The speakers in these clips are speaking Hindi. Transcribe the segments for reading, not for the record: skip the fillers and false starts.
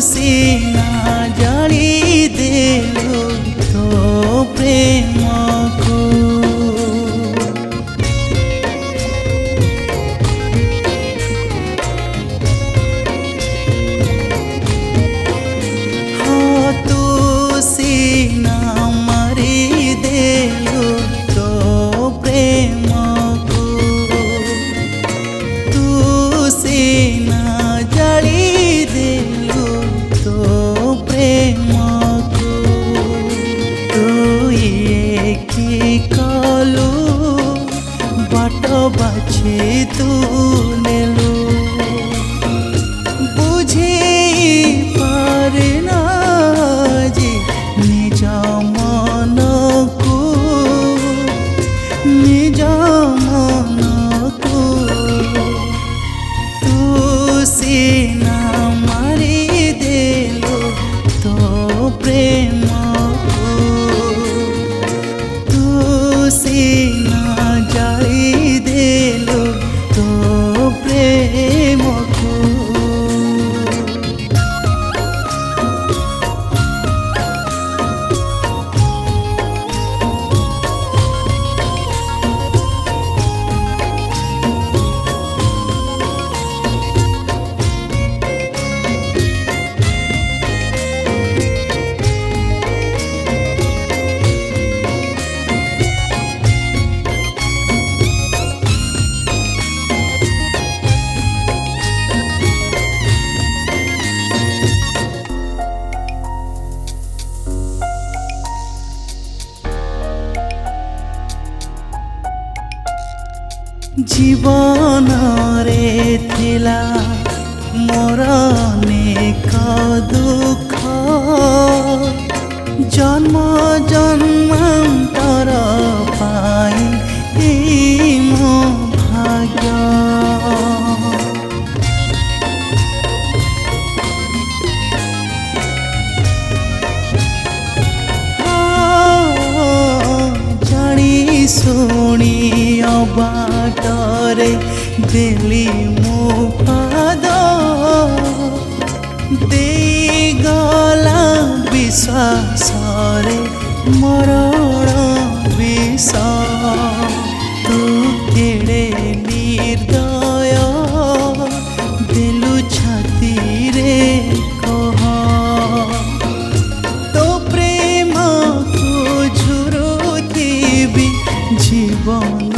सीना जाली देलु तो प्रेम को हाँ तू सीना मारी देलु तो प्रेम को तू सीना जाली देलु तो प्रेम को तू ये की कलु बाट बाछी तू नेलु बुझे पारे ना जी निज मन को निज मन को तू सीना मारी देलु तो प्रेम को तू सीना जाली देलु तो प्रेम को जीवन रे थिला मोर अनेक दुख जन्म जन्मांतर पाई ई मो भाग्य जानी सुनी बाटरे देली मो पाद दे गला विश्वास रे मरण विष तू केड़े निर्दय देलु छाती रे कह तो प्रेम को झुरुथिबी जीवन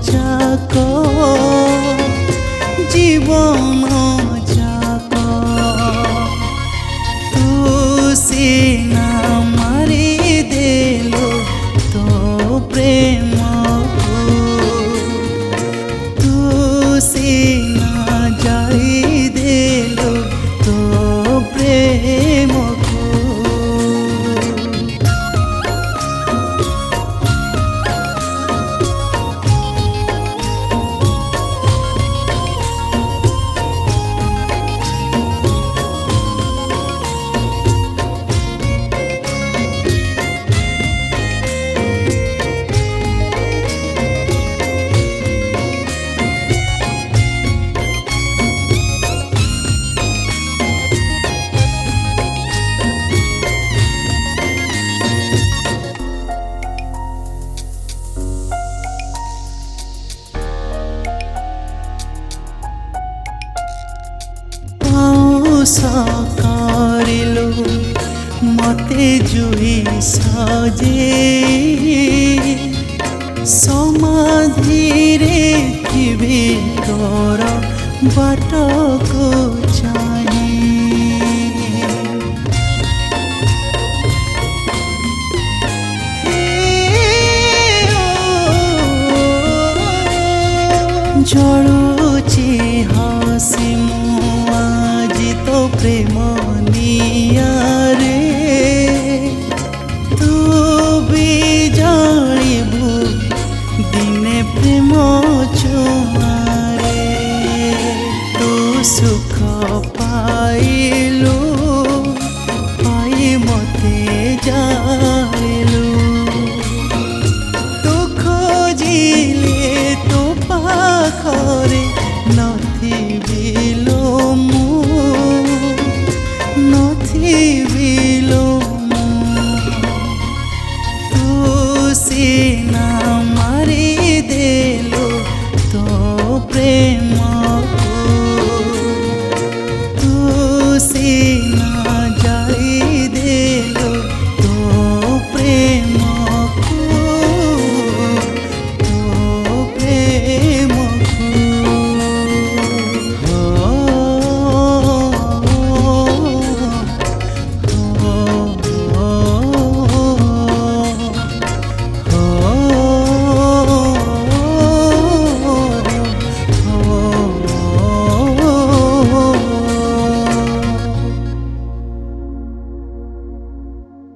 जाक जीवन जाक तू सीना मारी देलु तो प्रेम को तू सीना जाली देलु तो प्रेम को सकारिलु मते जुई सजे समाधि रे थिबी तोर बाट को चाहे जड़ुची हसी मुआजी तो प्रेम नियारे तू भी जानिबू दिने प्रेम चुमारे तू सुख पाइलु पाई मते जानिलु तू खोजिले तो पाखरे नथिबिलो मु जीविलु तू सीना मारी देलु तो प्रेम